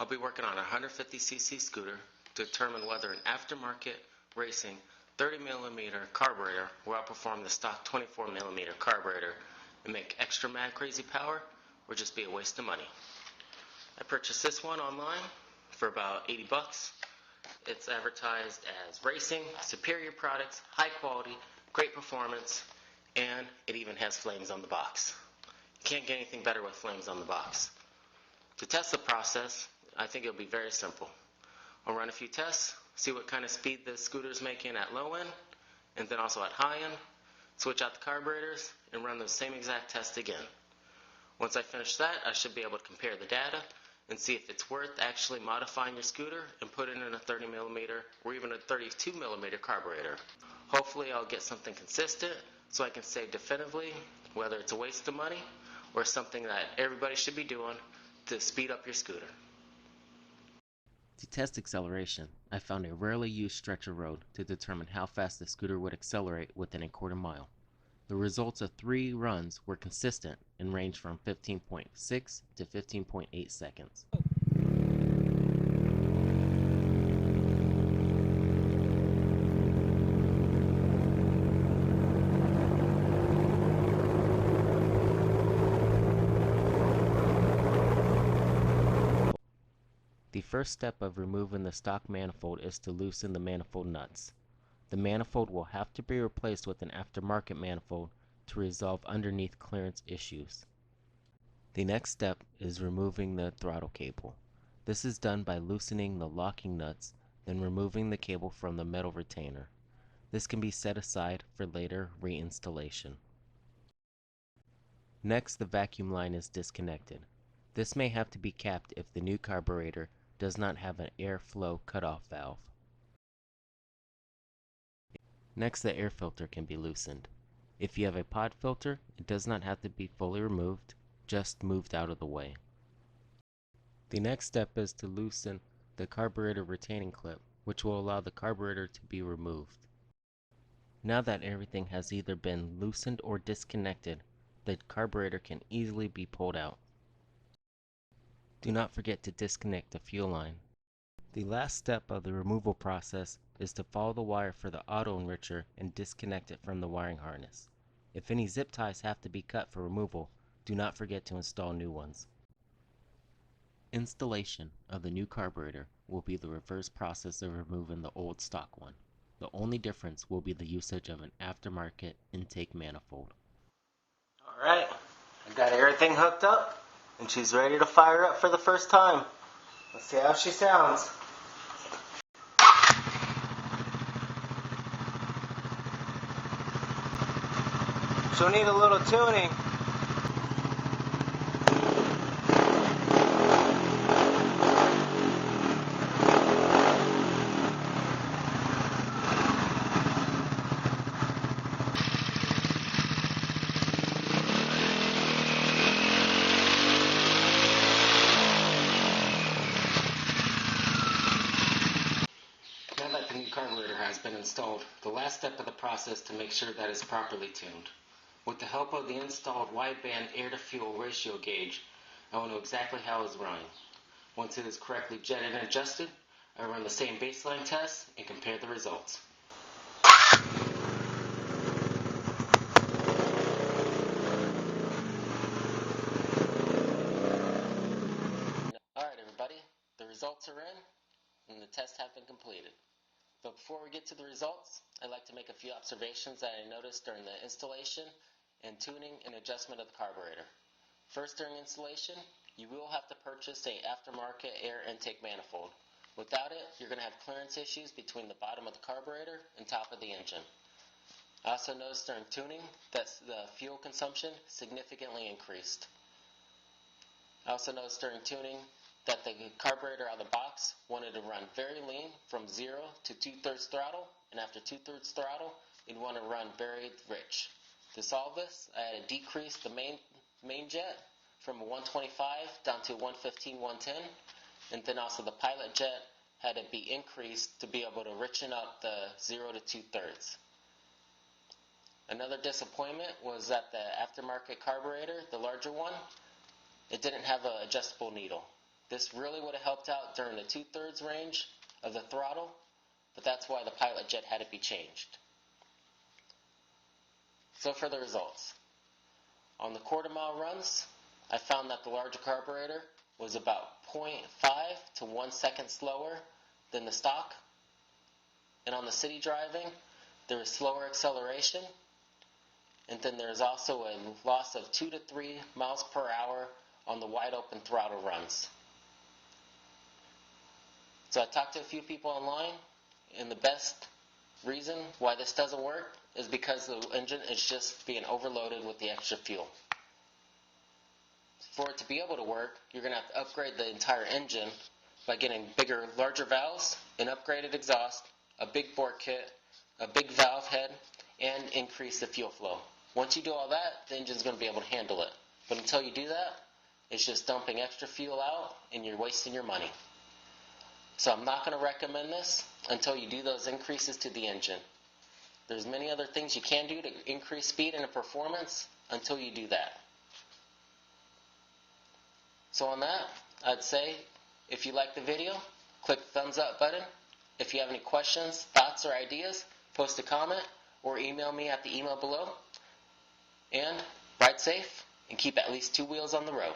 I'll be working on a 150cc scooter to determine whether an aftermarket racing 30mm carburetor will outperform the stock 24mm carburetor and make extra mad crazy power or just be a waste of money. I purchased this one online for about 80 bucks. It's advertised as racing, superior products, high quality, great performance, and it even has flames on the box. You can't get anything better with flames on the box. To test the process, I think it'll be very simple. I'll run a few tests, see what kind of speed the scooter is making at low end, and then also at high end, switch out the carburetors, and run those same exact tests again. Once I finish that, I should be able to compare the data and see if it's worth actually modifying your scooter and putting in a 30mm or even a 32mm carburetor. Hopefully I'll get something consistent so I can say definitively whether it's a waste of money or something that everybody should be doing to speed up your scooter. To test acceleration, I found a rarely used stretch of road to determine how fast the scooter would accelerate within a quarter mile. The results of 3 runs were consistent and ranged from 15.6 to 15.8 seconds. The first step of removing the stock manifold is to loosen the manifold nuts. The manifold will have to be replaced with an aftermarket manifold to resolve underneath clearance issues. The next step is removing the throttle cable. This is done by loosening the locking nuts, then removing the cable from the metal retainer. This can be set aside for later reinstallation. Next, the vacuum line is disconnected. This may have to be capped if the new carburetor does not have an airflow cutoff valve. Next, the air filter can be loosened. If you have a pod filter, it does not have to be fully removed, just moved out of the way. The next step is to loosen the carburetor retaining clip, which will allow the carburetor to be removed. Now that everything has either been loosened or disconnected, the carburetor can easily be pulled out. Do not forget to disconnect the fuel line. The last step of the removal process is to follow the wire for the auto enricher and disconnect it from the wiring harness. If any zip ties have to be cut for removal, do not forget to install new ones. Installation of the new carburetor will be the reverse process of removing the old stock one. The only difference will be the usage of an aftermarket intake manifold. Alright, I got everything hooked up and she's ready to fire up for the first time. Let's see how she sounds. She'll need a little tuning. Now that the new carburetor has been installed, the last step of the process to make sure that it's properly tuned. With the help of the installed wideband air-to-fuel ratio gauge, I will know exactly how it's running. Once it is correctly jetted and adjusted, I run the same baseline test and compare the results. Alright everybody, the results are in and the tests have been completed. But before we get to the results, I'd like to make a few observations that I noticed during the installation and tuning and adjustment of the carburetor. First, during installation, you will have to purchase an aftermarket air intake manifold. Without it, you're going to have clearance issues between the bottom of the carburetor and top of the engine. I also noticed during tuning that the fuel consumption significantly increased. I also noticed during tuning that the carburetor out of the box wanted to run very lean from 0 to 2/3 throttle, and after 2/3 throttle, it'd want to run very rich. To solve this, I had to decrease the main jet from a 125 down to 115, 110, and then also the pilot jet had to be increased to be able to richen up the 0 to 2/3. Another disappointment was that the aftermarket carburetor, the larger one, it didn't have an adjustable needle. This really would have helped out during the 2/3 range of the throttle, but that's why the pilot jet had to be changed. So for the results. On the quarter-mile runs, I found that the larger carburetor was about 0.5 to 1 second slower than the stock. And on the city driving, there was slower acceleration, and then there's also a loss of 2 to 3 miles per hour on the wide open throttle runs. So I talked to a few people online, and the best reason why this doesn't work is because the engine is just being overloaded with the extra fuel. For it to be able to work, you're going to have to upgrade the entire engine by getting bigger, larger valves, an upgraded exhaust, a big bore kit, a big valve head, and increase the fuel flow. Once you do all that, the engine's going to be able to handle it. But until you do that, it's just dumping extra fuel out and you're wasting your money. So I'm not going to recommend this until you do those increases to the engine. There's many other things you can do to increase speed and performance until you do that. So on that, I'd say if you like the video, click the thumbs up button. If you have any questions, thoughts, or ideas, post a comment or email me at the email below. And ride safe and keep at least 2 wheels on the road.